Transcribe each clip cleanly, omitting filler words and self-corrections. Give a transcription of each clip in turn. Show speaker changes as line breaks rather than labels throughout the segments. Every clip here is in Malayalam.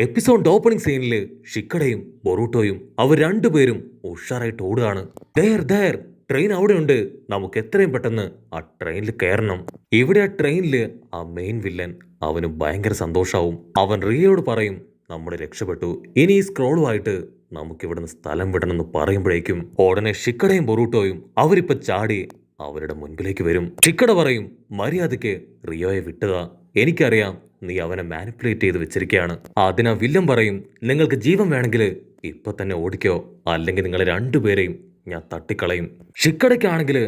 എപ്പിസോഡ് ഓപ്പണിംഗ് സീനില് ഷിക്കടയും ബൊറൂട്ടോയും അവർ രണ്ടുപേരും ഉഷാറായിട്ട് ഓടുകയാണ്. ദയർ ട്രെയിൻ അവിടെയുണ്ട്, നമുക്ക് എത്രയും പെട്ടെന്ന് ആ ട്രെയിനിൽ കയറണം. ഇവിടെ ആ ട്രെയിനില് ആ മെയിൻ വില്ലൻ അവന് ഭയങ്കര സന്തോഷാവും. അവൻ റിയയോട് പറയും, നമ്മൾ രക്ഷപ്പെട്ടു, ഇനി ഈ സ്ക്രോളുമായിട്ട് നമുക്ക് ഇവിടുന്ന് സ്ഥലം വിടണമെന്ന് പറയുമ്പോഴേക്കും ഉടനെ ഷിക്കടയും ബൊറൂട്ടോയും അവരിപ്പോ ചാടി അവരുടെ മുൻപിലേക്ക് വരും. ഷിക്കട പറയും, മര്യാദയ്ക്ക് റിയോയെ വിട്ടുക, എനിക്കറിയാം നീ അവനെ മാനിപ്പുലേറ്റ് ചെയ്ത് വെച്ചിരിക്കുകയാണ്. അതിനാ വില്ലൻ പറയും, നിങ്ങൾക്ക് ജീവൻ വേണമെങ്കിൽ ഇപ്പൊ തന്നെ ഓടിക്കോ, അല്ലെങ്കിൽ നിങ്ങൾ രണ്ടുപേരെയും ഞാൻ തട്ടിക്കളയും. ഷിക്കടയ്ക്കാണെങ്കിൽ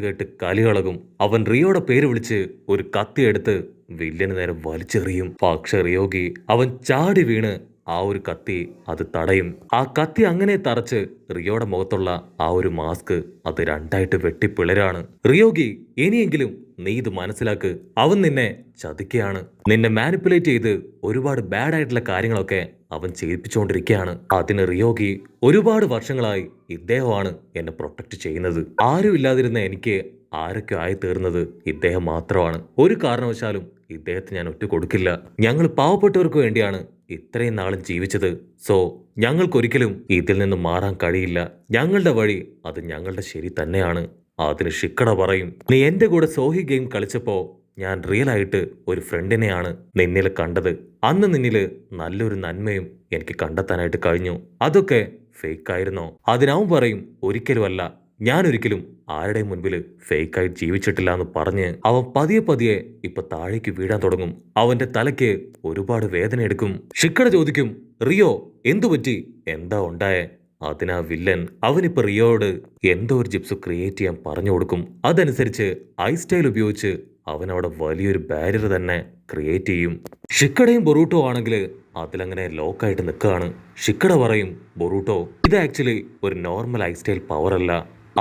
കേട്ട് കലികളകും. അവൻ റിയോയുടെ പേര് വിളിച്ച് ഒരു കത്തി എടുത്ത് വില്ലന് നേരെ വലിച്ചെറിയും. പക്ഷെ റിയോഗി അവൻ ചാടി വീണ് ആ ഒരു കത്തി അത് തടയും. ആ കത്തി അങ്ങനെ തറച്ച് റിയോയുടെ മുഖത്തുള്ള ആ ഒരു മാസ്ക് അത് രണ്ടായിട്ട് വെട്ടിപ്പിളരാണ്. റിയോഗി, ഇനിയെങ്കിലും നീ ഇത് മനസ്സിലാക്ക്, അവൻ നിന്നെ ചതിക്കുകയാണ്, നിന്നെ മാനിപ്പുലേറ്റ് ചെയ്ത് ഒരുപാട് ബാഡ് ആയിട്ടുള്ള കാര്യങ്ങളൊക്കെ അവൻ ചെയ്യിപ്പിച്ചുകൊണ്ടിരിക്കുകയാണ്. അതിന് റിയോഗി, ഒരുപാട് വർഷങ്ങളായി ഇദ്ദേഹമാണ് എന്നെ പ്രൊട്ടക്ട് ചെയ്യുന്നത്. ആരും ഇല്ലാതിരുന്ന എനിക്ക് ആരൊക്കെ ആയി തീർന്നത് ഇദ്ദേഹം മാത്രമാണ്. ഒരു കാരണവശാലും ഇദ്ദേഹത്തെ ഞാൻ ഒറ്റ കൊടുക്കില്ല. ഞങ്ങൾ പാവപ്പെട്ടവർക്ക് വേണ്ടിയാണ് ഇത്രയും നാളും ജീവിച്ചത്. സോ ഞങ്ങൾക്കൊരിക്കലും ഇതിൽ നിന്ന് മാറാൻ കഴിയില്ല. ഞങ്ങളുടെ വഴി അത് ഞങ്ങളുടെ ശരി തന്നെയാണ്. അതിന് ഷിക്കട പറയും, നീ എന്റെ കൂടെ സോഹി ഗെയിം കളിച്ചപ്പോ ഞാൻ റിയൽ ആയിട്ട് ഒരു ഫ്രണ്ടിനെയാണ് നിന്നിൽ കണ്ടത്. അന്ന് നിന്നില് നല്ലൊരു നന്മയും എനിക്ക് കണ്ടെത്താനായിട്ട് കഴിഞ്ഞു. അതൊക്കെ ഫേക്ക് ആയിരുന്നോ? അതിനവൻ പറയും, ഒരിക്കലുമല്ല, ഞാൻ ഒരിക്കലും ആരുടെയും മുൻപിൽ ഫേക്കായിട്ട് ജീവിച്ചിട്ടില്ല എന്ന് പറഞ്ഞ് അവൻ പതിയെ ഇപ്പൊ താഴേക്ക് വീഴാൻ തുടങ്ങും. അവന്റെ തലയ്ക്ക് ഒരുപാട് വേദന എടുക്കും. ഷിക്കട ചോദിക്കും, റിയോ എന്തു പറ്റി, എന്താ ഉണ്ടായേ? അതിനാ വില്ലൻ അവനിപ്പോ റിയോയോട് എന്തോ ഒരു ജിപ്സ് ക്രിയേറ്റ് ചെയ്യാൻ പറഞ്ഞു കൊടുക്കും. അതനുസരിച്ച് ഐസ് സ്റ്റൈൽ ഉപയോഗിച്ച് അവൻ അവിടെ വലിയൊരു ബാരിയർ തന്നെ ക്രിയേറ്റ് ചെയ്യും. ഷിക്കടയും ബൊറൂട്ടോ ആണെങ്കിൽ അതിലങ്ങനെ ലോക്കായിട്ട് നിൽക്കുകയാണ്. ഷിക്കട പറയും, ബൊറൂട്ടോ, ഇത് ആക്ച്വലി ഒരു നോർമൽ ഐസ് സ്റ്റൈൽ പവർ അല്ല.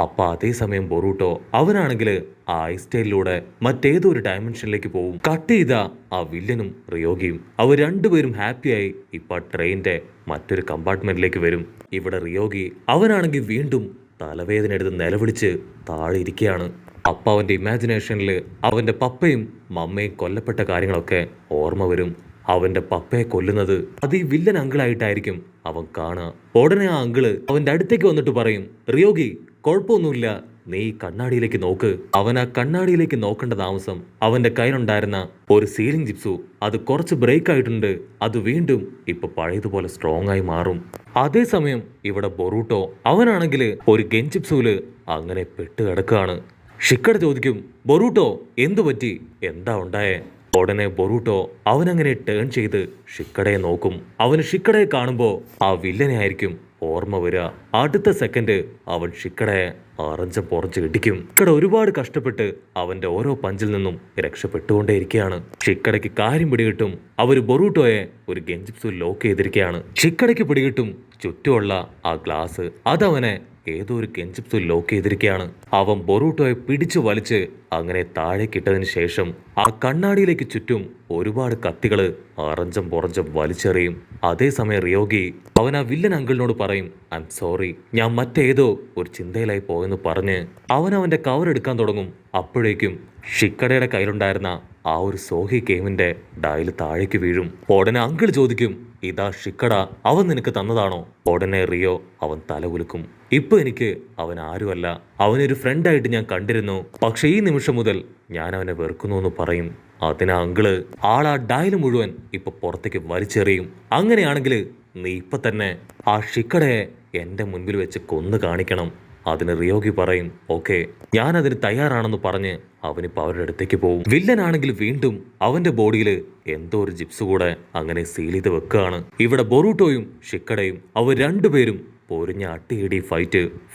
അപ്പൊ അതേസമയം ബൊറൂട്ടോ അവനാണെങ്കിൽ ആ ഐസ് സ്റ്റൈലിലൂടെ മറ്റേതോ ഒരു ഡയമെൻഷനിലേക്ക് പോകും. കട്ട് ചെയ്ത ആ വില്ലനും റിയോഗിയും അവർ രണ്ടുപേരും ഹാപ്പിയായി ഇപ്പൊ ട്രെയിനിന്റെ മറ്റൊരു കമ്പാർട്ട്മെന്റിലേക്ക് വരും. ഇവിടെ റിയോഗി അവനാണെങ്കിൽ വീണ്ടും തലവേദന എടുത്ത് നിലവിളിച്ച് താഴെ ഇരിക്കുകയാണ്. അപ്പൊ അവന്റെ ഇമാജിനേഷനിൽ അവന്റെ പപ്പയും മമ്മയും കൊല്ലപ്പെട്ട കാര്യങ്ങളൊക്കെ ഓർമ്മ വരും. അവന്റെ പപ്പയെ കൊല്ലുന്നത് അത് ഈ വില്ലൻ അങ്കിളായിട്ടായിരിക്കും അവൻ കാണുക. ഉടനെ ആ അങ്കിള് അവന്റെ അടുത്തേക്ക് വന്നിട്ട് പറയും, റിയോഗി, കുഴപ്പമൊന്നുമില്ല, നീ കണ്ണാടിയിലേക്ക് നോക്ക്. അവൻ ആ കണ്ണാടിയിലേക്ക് നോക്കേണ്ട താമസം അവന്റെ കയ്യിലുണ്ടായിരുന്ന ഒരു സീലിംഗ് ജിപ്സു അത് കുറച്ച് ബ്രേക്ക് ആയിട്ടുണ്ട്. അത് വീണ്ടും ഇപ്പൊ പഴയതുപോലെ സ്ട്രോങ് ആയി മാറും. അതേസമയം ഇവിടെ ബൊറൂട്ടോ അവനാണെങ്കിൽ ഒരു ഗെൻജിപ്സുവില് അങ്ങനെ പെട്ട് കിടക്കുകയാണ്. ഷിക്കട ചോദിക്കും, ബൊറൂട്ടോ എന്തു പറ്റി, എന്താ ഉണ്ടായേ? ഉടനെ ബൊറൂട്ടോ അവനങ്ങനെ ടേൺ ചെയ്ത് ഷിക്കടയെ നോക്കും. അവന് ഷിക്കടയെ കാണുമ്പോ ആ വില്ലനെ ആയിരിക്കും ഓർമ്മ വരിക. അടുത്ത സെക്കൻഡ് അവൻ ഷിക്കടയെ അറഞ്ചം പൊറഞ്ച് ഇടിക്കും. ഷിക്കട ഒരുപാട് കഷ്ടപ്പെട്ട് അവന്റെ ഓരോ പഞ്ചിൽ നിന്നും രക്ഷപ്പെട്ടുകൊണ്ടേയിരിക്കുകയാണ്. ഷിക്കടയ്ക്ക് കാര്യം പിടികിട്ടും. അവര് ബൊറൂട്ടോയെ ഒരു ഗെൻജിപ്സു ലോക്ക് ചെയ്തിരിക്കുകയാണ്. ഷിക്കടയ്ക്ക് പിടികിട്ടും ചുറ്റുമുള്ള ആ ഗ്ലാസ് അതവനെ ഏതോ ഒരു ഗെൻജിപ്സു ലോക്ക് ചെയ്തിരിക്കുകയാണ്. അവൻ ബൊറൂട്ടോയെ പിടിച്ചു വലിച്ച് അങ്ങനെ താഴേക്കിട്ടതിന് ശേഷം ആ കണ്ണാടിയിലേക്ക് ചുറ്റും ഒരുപാട് കത്തികള് അറഞ്ചം പുറഞ്ചം വലിച്ചെറിയും. അതേസമയം റിയോഗി അവൻ ആ വില്ലൻ അങ്കിളിനോട് പറയും, ഐ എം സോറി, ഞാൻ മറ്റേതോ ഒരു ചിന്തയിലായി പോയെന്ന് പറഞ്ഞ് അവന്റെ കവർ എടുക്കാൻ തുടങ്ങും. അപ്പോഴേക്കും ഷിക്കടയുടെ കയ്യിലുണ്ടായിരുന്ന ആ ഒരു സോഹി ഗെയിമിന്റെ ഡയൽ താഴേക്ക് വീഴും. ഉടനെ അങ്കിൾ ചോദിക്കും, ഇതാ ഷിക്കട, അവൻ നിനക്ക് തന്നതാണോ? ഉടനെ റിയോ അവൻ തല കുലുക്കും. ഇപ്പൊ എനിക്ക് അവൻ ആരുമല്ല, അവനൊരു ഫ്രണ്ടായിട്ട് ഞാൻ കണ്ടിരുന്നു, പക്ഷെ ഈ നിമിഷം മുതൽ ഞാൻ അവനെ വെറുക്കുന്നു എന്ന് പറയും. അതിനാ അങ്കിള് ആളാ ഡയൽ മുഴുവൻ ഇപ്പൊ പുറത്തേക്ക് വലിച്ചെറിയും. അങ്ങനെയാണെങ്കിൽ നീ ഇപ്പൊ തന്നെ ആ ഷിക്കടയെ എന്റെ മുൻപിൽ വെച്ച് കൊന്നു കാണിക്കണം. അതിന് റിയോഗി പറയും, ഓക്കെ, ഞാൻ അതിന് തയ്യാറാണെന്ന് പറഞ്ഞ് അവനിപ്പോ അവരുടെ അടുത്തേക്ക് പോകും. വില്ലനാണെങ്കിൽ വീണ്ടും അവന്റെ ബോഡിയിൽ എന്തോ ഒരു ജിപ്സ് കൂടെ അങ്ങനെ സീൽ ചെയ്ത് വെക്കുകയാണ്. ഇവിടെ ബൊറൂട്ടോയും ഷിക്കടയും അവർ രണ്ടുപേരും പൊരിഞ്ഞ അട്ടിയിടി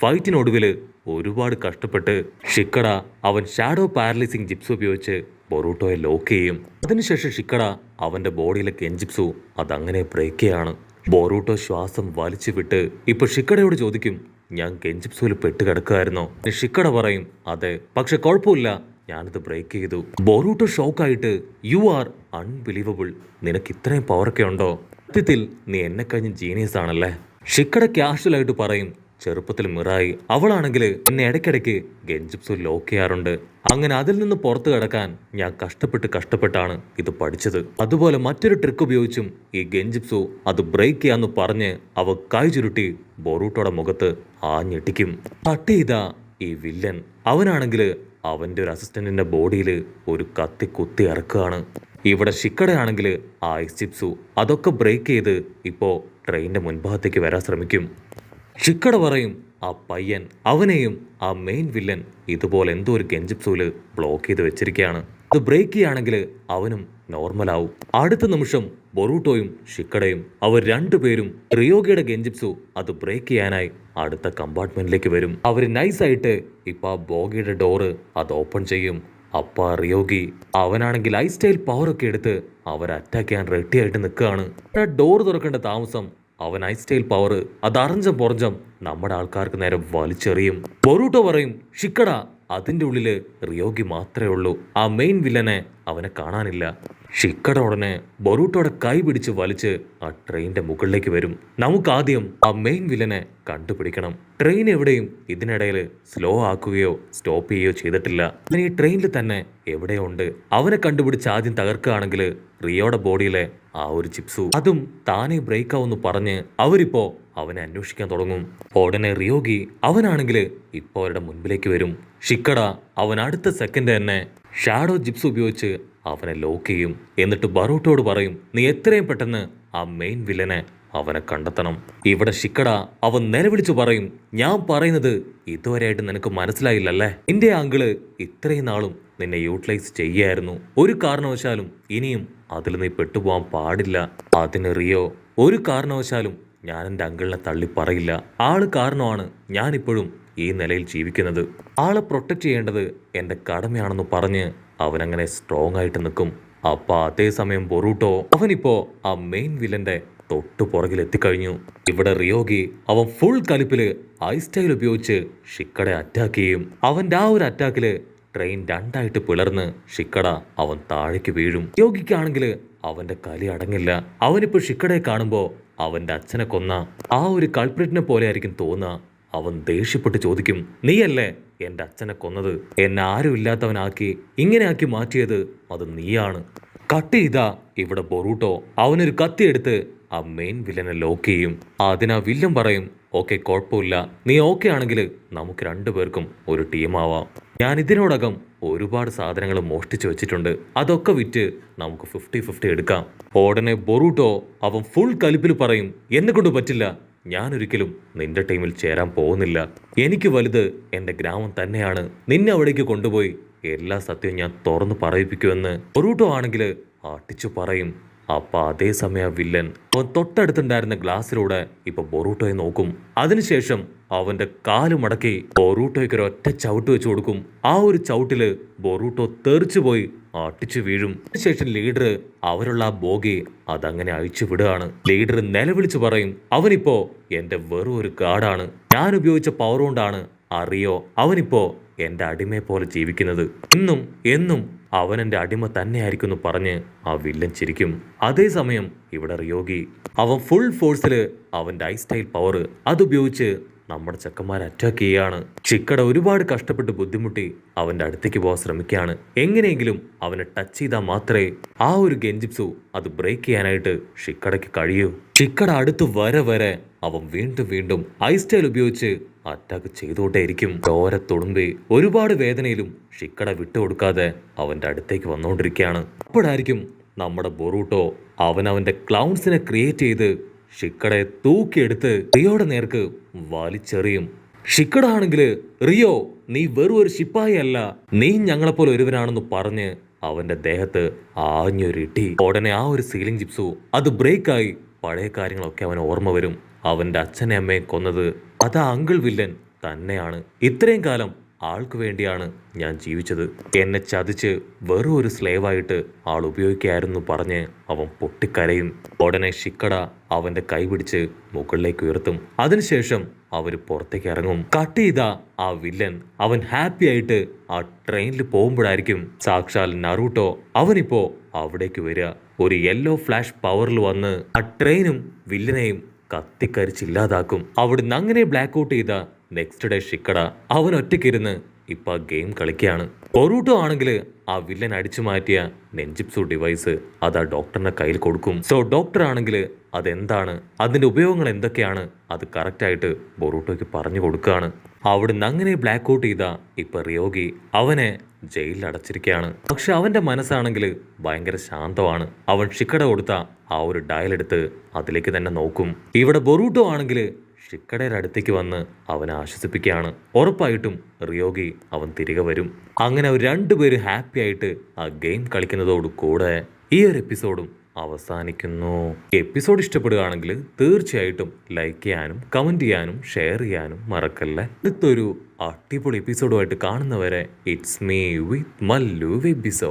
ഫൈറ്റിനൊടുവില് ഒരുപാട് കഷ്ടപ്പെട്ട് ഷിക്കട അവൻ ഷാഡോ പാരലൈസിംഗ് ജിപ്സ് ഉപയോഗിച്ച് ബൊറൂട്ടോയെ ലോക്ക് ചെയ്യും. അതിനുശേഷം ഷിക്കട അവന്റെ ബോഡിയിലെ ഗെൻജിപ്സു അതങ്ങനെ ബ്രേക്ക് ചെയ്യാണ്. ബൊറൂട്ടോ ശ്വാസം വലിച്ചു വിട്ട് ഇപ്പൊ ഷിക്കടയോട് ചോദിക്കും, ഞാൻ ഗെൻജിപ്സുവിൽ പെട്ട് കിടക്കുകയായിരുന്നോ? ഷിക്കട പറയും, അതെ, പക്ഷെ കുഴപ്പമില്ല, ഞാനത് ബ്രേക്ക് ചെയ്തു. ബൊറൂട്ടോ ഷോക്കായിട്ട്, യു ആർ അൺബിലീവബിൾ, നിനക്ക് ഇത്രയും പവറൊക്കെ ഉണ്ടോ? സത്യത്തിൽ നീ എന്നെ കഴിഞ്ഞ് ജീനിയസ് ആണല്ലേ? ഷിക്കട ക്യാഷ്വലായിട്ട് പറയും, ചെറുപ്പത്തിൽ മിറായി. അവളാണെങ്കിൽ എന്നെ ഇടയ്ക്കിടയ്ക്ക് ഗെൻജിപ്സു ലോക്ക് ചെയ്യാറുണ്ട്. അങ്ങനെ അതിൽ നിന്ന് പുറത്തു കടക്കാൻ ഞാൻ കഷ്ടപ്പെട്ടാണ് ഇത് പഠിച്ചത്. അതുപോലെ മറ്റൊരു ട്രിക്ക് ഉപയോഗിച്ചും ഈ ഗെൻജിപ്സു അത് ബ്രേക്ക് ചെയ്യാന്ന് പറഞ്ഞ് അവ കൈ ചുരുട്ടി ബൊറൂട്ടോയുടെ മുഖത്ത് ആഞ്ഞിട്ടിക്കും. കട്ട് ചെയ്ത ഈ വില്ലൻ അവനാണെങ്കിൽ അവന്റെ ഒരു അസിസ്റ്റന്റിന്റെ ബോഡിയിൽ ഒരു കത്തി കുത്തി ഇറക്കുകയാണ്. ഇവിടെ ഷിക്കടയാണെങ്കിൽ ആ ഐസ് ചിപ്സു അതൊക്കെ ബ്രേക്ക് ചെയ്ത് ഇപ്പോ ട്രെയിനിന്റെ മുൻഭാഗത്തേക്ക് വരാൻ ശ്രമിക്കും. ഷിക്കട പറയും ആ പയ്യൻ അവനെയും ആ മെയിൻ വില്ലൻ ഇതുപോലെ എന്തോ ഒരു ഗെൻജിപ്സുവില് ബ്ലോക്ക് ചെയ്ത് വെച്ചിരിക്കുകയാണ്. അത് ബ്രേക്ക് ചെയ്യുകയാണെങ്കിൽ അവനും നോർമലാവും. അടുത്ത നിമിഷം ബൊറൂട്ടോയും ഷിക്കടയും അവർ രണ്ടുപേരും റിയോഗയുടെ ഗെൻജിപ്സു അത് ബ്രേക്ക് ചെയ്യാനായി അടുത്ത കമ്പാർട്ട്മെന്റിലേക്ക് വരും. അവർ നൈസായിട്ട് ഇപ്പൊ ആ ബോഗിയുടെ ഡോറ് അത് ഓപ്പൺ ചെയ്യും. അപ്പ റിയോഗി അവനാണെങ്കിൽ ഐ സ്റ്റൈൽ പവറൊക്കെ എടുത്ത് അവരെ അറ്റാക്ക് ചെയ്യാൻ റെഡി ആയിട്ട് നിൽക്കുകയാണ്. ഡോർ തുറക്കേണ്ട താമസം അവൻ ഐ സ്റ്റൈൽ പവർ അത് അറിഞ്ചം പൊറഞ്ചം നമ്മുടെ ആൾക്കാർക്ക് നേരെ വലിച്ചെറിയും. ബൊറൂട്ടോ പറയും ഷിക്കട അതിന്റെ ഉള്ളില് റിയോഗി മാത്രമേ ഉള്ളൂ, ആ മെയിൻ വില്ലനെ അവനെ കാണാനില്ല. ഷിക്കട ഉടനെ ബൊറൂട്ടോയുടെ കൈ പിടിച്ച് വലിച്ച് ആ ട്രെയിനിന്റെ മുകളിലേക്ക് വരും. നമുക്കാദ്യം ആ മെയിൻ വില്ലനെ കണ്ടുപിടിക്കണം. ട്രെയിൻ എവിടെയും ഇതിനിടയിൽ സ്ലോ ആക്കുകയോ സ്റ്റോപ്പ് ചെയ്യുകയോ ചെയ്തിട്ടില്ല. ഈ ട്രെയിനിൽ തന്നെ എവിടെയോ ഉണ്ട്. അവനെ കണ്ടുപിടിച്ച് ആദ്യം തകർക്കുകയാണെങ്കിൽ റിയോയുടെ ബോഡിയിലെ ആ ഒരു ചിപ്സു അതും താനെ ബ്രേക്ക് ആവുമെന്ന് പറഞ്ഞ് അവരിപ്പോ അവനെ അന്വേഷിക്കാൻ തുടങ്ങും. ഉടനെ റിയോഗി അവനാണെങ്കിൽ ഇപ്പോ അവരുടെ മുൻപിലേക്ക് വരും. ഷിക്കട അവൻ അടുത്ത സെക്കൻഡ് തന്നെ ഷാഡോ ജിപ്സ് ഉപയോഗിച്ച് അവനെ ലോക്ക് ചെയ്യും. എന്നിട്ട് ബറൂട്ടോട് പറയും നീ എത്രയും പെട്ടെന്ന് ആ മെയിൻ വില്ലനെ അവനെ കണ്ടെത്തണം. ഇവിടെ ഷിക്കട അവൻ നിലവിളിച്ചു പറയും ഞാൻ പറയുന്നത് ഇതുവരെയായിട്ട് നിനക്ക് മനസ്സിലായില്ലല്ലേ, എന്റെ ആങ്കിള് ഇത്രയും നാളും നിന്നെ യൂട്ടിലൈസ് ചെയ്യായിരുന്നു. ഒരു കാരണവശാലും ഇനിയും അതിൽ നീ പെട്ടുപോകാൻ പാടില്ല. അതിന് റിയോ ഒരു കാരണവശാലും ഞാൻ എൻ്റെ അങ്കിളിനെ തള്ളി പറയില്ല. ആള് കാരണമാണ് ഞാനിപ്പോഴും ഈ നിലയിൽ ജീവിക്കുന്നത്. ആളെ പ്രൊട്ടക്ട് ചെയ്യേണ്ടത് എൻ്റെ കടമയാണെന്ന് പറഞ്ഞ് അവനങ്ങനെ സ്ട്രോങ് ആയിട്ട് നിൽക്കും. അപ്പൊ അതേസമയം ബൊറൂട്ടോ അവനിപ്പോ ആ മെയിൻ വില്ലന്റെ തൊട്ടു പുറകിൽ എത്തിക്കഴിഞ്ഞു. ഇവിടെ റിയോഗി അവൻ ഫുൾ കലിപ്പില് ഐ സ്റ്റൈൽ ഉപയോഗിച്ച് ഷിക്കടെ അറ്റാക്ക് ചെയ്യും. അവന്റെ ആ ഒരു അറ്റാക്കില് ട്രെയിൻ രണ്ടായിട്ട് പിളർന്ന് ഷിക്കട അവൻ താഴേക്ക് വീഴും. റിയോഗിക്കാണെങ്കിൽ അവന്റെ കലി അടങ്ങില്ല. അവനിപ്പോ ഷിക്കടയെ കാണുമ്പോ അവന്റെ അച്ഛനെ കൊന്ന ആ ഒരു കൾപ്രിറ്റിനെ പോലെ ആയിരിക്കും തോന്നുക. അവൻ ദേഷ്യപ്പെട്ട് ചോദിക്കും നീയല്ലേ എന്റെ അച്ഛനെ കൊന്നത്, എന്നെ ആരും ഇല്ലാത്തവനാക്കി ഇങ്ങനെ ആക്കി മാറ്റിയത് അത് നീയാണ്. കട്ട് ചെയ്താ ഇവിടെ ബൊറൂട്ടോ അവനൊരു കത്തിയെടുത്ത് ആ മെയിൻ വില്ലനെ ലോക്ക് ചെയ്യും. അതിനാ വില്ലൻ പറയും ഓക്കെ കുഴപ്പമില്ല, നീ ഓക്കെ ആണെങ്കിൽ നമുക്ക് രണ്ടുപേർക്കും ഒരു ടീമാവാം. ഞാൻ ഇതിനോടകം ഒരുപാട് സാധനങ്ങൾ മോഷ്ടിച്ചു വെച്ചിട്ടുണ്ട്, അതൊക്കെ വിറ്റ് നമുക്ക് 50-50 എടുക്കാം. ഉടനെ ബൊറൂട്ടോ അവൻ ഫുൾ കലിപ്പിൽ പറയും എന്നെ കൊണ്ട് പറ്റില്ല, ഞാനൊരിക്കലും നിന്റെ ടീമിൽ ചേരാൻ പോകുന്നില്ല. എനിക്ക് വലുത് എൻ്റെ ഗ്രാമം തന്നെയാണ്. നിന്നെ അവിടേക്ക് കൊണ്ടുപോയി എല്ലാ സത്യവും ഞാൻ തുറന്നു പറയിപ്പിക്കുമെന്ന് ബൊറൂട്ടോ ആണെങ്കിൽ അടിച്ചു പറയും. അപ്പൊ അതേസമയം വില്ലൻ അവൻ തൊട്ടടുത്തുണ്ടായിരുന്ന ഗ്ലാസ്സിലൂടെ ഇപ്പൊ ബൊറൂട്ടോയെ നോക്കും. അതിനുശേഷം അവന്റെ കാല് മടക്കി ബൊറൂട്ടോയ്ക്ക് ഒരു ഒറ്റ ചവിട്ട് വെച്ച് കൊടുക്കും. ആ ഒരു ചവിട്ടില് ബൊറൂട്ടോ തെറിച്ചുപോയി അടിച്ചു വീഴും. അതിനുശേഷം ലീഡർ അവരുള്ള ആ ബോഗി അതങ്ങനെ അഴിച്ചു വിടുകയാണ്. ലീഡർ നിലവിളിച്ചു പറയും അവനിപ്പോ എന്റെ വെറും ഒരു ഗാർഡാണ്, ഞാൻ ഉപയോഗിച്ച പവർ കൊണ്ടാണ് അറിയോ അവനിപ്പോ എന്റെ അടിമയെ പോലെ ജീവിക്കുന്നത്, എന്നും എന്നും അവൻ എൻ്റെ അടിമ തന്നെയായിരിക്കും എന്ന് പറഞ്ഞ് ആ വില്ലൻ ചിരിക്കും. അതേസമയം ഇവിടെ റിയോഗി അവൻ ഫുൾ ഫോഴ്സിൽ അവൻ്റെ ഐ സ്റ്റൈൽ പവർ അതുപയോഗിച്ച് നമ്മുടെ ചെക്കന്മാരെ അറ്റാക്ക് ചെയ്യാണ്. ഷിക്കട ഒരുപാട് കഷ്ടപ്പെട്ട് ബുദ്ധിമുട്ടി അവൻ്റെ അടുത്തേക്ക് പോകാൻ ശ്രമിക്കുകയാണ്. എങ്ങനെയെങ്കിലും അവനെ ടച്ച് ചെയ്താൽ മാത്രമേ ആ ഒരു ഗെൻജിപ്സു അത് ബ്രേക്ക് ചെയ്യാനായിട്ട് ഷിക്കടയ്ക്ക് കഴിയൂ. ഷിക്കട അടുത്ത് വരെ അവൻ വീണ്ടും ഐ സ്റ്റൈൽ ഉപയോഗിച്ച് അറ്റാക്ക് ചെയ്തുകൊണ്ടേയിരിക്കും. ചോര തുളുമ്പി ഒരുപാട് വേദനയിലും ഷിക്കട വിട്ടുകൊടുക്കാതെ അവന്റെ അടുത്തേക്ക് വന്നുകൊണ്ടിരിക്കുകയാണ്. അപ്പോഴായിരിക്കും നമ്മുടെ ബൊറൂട്ടോ അവന്റെ ക്ലൗൺസിനെ ക്രിയേറ്റ് ചെയ്ത് ഷിക്കടയെ തൂക്കിയെടുത്ത് റിയോയുടെ നേർക്ക് വലിച്ചെറിയും. ഷിക്കട ആണെങ്കിൽ റിയോ നീ വെറും ഒരു ശിപ്പായി അല്ല, നീ ഞങ്ങളെപ്പോലെ ഒരുവനാണെന്ന് പറഞ്ഞ് അവന്റെ ദേഹത്ത് ആഞ്ഞൊരിട്ടി. ഉടനെ ആ ഒരു സീലിംഗ് ജിപ്സു അത് ബ്രേക്കായി പഴയ കാര്യങ്ങളൊക്കെ അവന് ഓർമ്മ വരും. അവന്റെ അച്ഛനെ അമ്മയെ കൊന്നത് അത് അങ്കിൾ വില്ലൻ തന്നെയാണ്. ഇത്രയും കാലം ആൾക്ക് വേണ്ടിയാണ് ഞാൻ ജീവിച്ചത്, എന്നെ ചതിച്ച് വെറും ഒരു സ്ലേവായിട്ട് ആൾ ഉപയോഗിക്കായിരുന്നു പറഞ്ഞ് അവൻ പൊട്ടിക്കരയും. ഉടനെ ഷിക്കട അവന്റെ കൈ പിടിച്ച് മുകളിലേക്ക് ഉയർത്തും. അതിനുശേഷം അവര് പുറത്തേക്ക് ഇറങ്ങും. കട്ട് ചെയ്ത ആ വില്ലൻ അവൻ ഹാപ്പി ആയിട്ട് ആ ട്രെയിനിൽ പോകുമ്പോഴായിരിക്കും സാക്ഷാൽ നറൂട്ടോ അവനിപ്പോ അവിടേക്ക് വരിക. ഒരു യെല്ലോ ഫ്ലാഷ് പവറിൽ വന്ന് ആ ട്രെയിനും വില്ലനെയും കത്തിക്കരിച്ചില്ലാതാക്കും. അവിടുന്ന് അങ്ങനെ ബ്ലാക്ക് ഔട്ട് ചെയ്ത നെക്സ്റ്റ് ഡേ ഷിക്കഡ അവൻ ഒറ്റയ്ക്കിരുന്ന് ഇപ്പൊ ഗെയിം കളിക്കുകയാണ്. ബൊറൂട്ടോ ആണെങ്കിൽ ആ വില്ലൻ അടിച്ചു മാറ്റിയ നെഞ്ചിപ്സു ഡിവൈസ് അത് ആ ഡോക്ടറിന്റെ കയ്യിൽ കൊടുക്കും. സോ ഡോക്ടർ ആണെങ്കിൽ അതെന്താണ്, അതിന്റെ ഉപയോഗങ്ങൾ എന്തൊക്കെയാണ്, അത് കറക്റ്റ് ആയിട്ട് ബൊറൂട്ടോയ്ക്ക് പറഞ്ഞു കൊടുക്കുകയാണ്. അവിടുന്ന് അങ്ങനെ ബ്ലാക്ക് ഔട്ട് ചെയ്ത ഇപ്പൊ റിയോഗി അവനെ ജയിലിൽ അടച്ചിരിക്കുകയാണ്. പക്ഷെ അവന്റെ മനസ്സാണെങ്കിൽ ഭയങ്കര ശാന്തമാണ്. അവൻ ഷിക്കഡ കൊടുത്ത ആ ഒരു ഡയൽ എടുത്ത് അതിലേക്ക് തന്നെ നോക്കും. ഇവിടെ ബൊറൂട്ടോ ആണെങ്കിൽ ഷിക്കഡയുടെ അടുത്തേക്ക് വന്ന് അവനെ ആശ്വസിപ്പിക്കുകയാണ്. ഉറപ്പായിട്ടും റിയോഗി അവൻ തിരികെ വരും. അങ്ങനെ അവർ രണ്ടുപേരും ഹാപ്പി ആയിട്ട് ആ ഗെയിം കളിക്കുന്നതോട് കൂടെ ഈ ഒരു എപ്പിസോഡും അവസാനിക്കുന്നു. എപ്പിസോഡ് ഇഷ്ടപ്പെടുകയാണെങ്കിൽ തീർച്ചയായിട്ടും ലൈക്ക് ചെയ്യാനും കമന്റ് ചെയ്യാനും ഷെയർ ചെയ്യാനും മറക്കല്ലേ. അടുത്തൊരു അടിപൊളി എപ്പിസോഡുമായിട്ട് കാണുന്നവരെ ഇറ്റ്സ് മീ വിത്ത് മല്ലു വെബിസോ.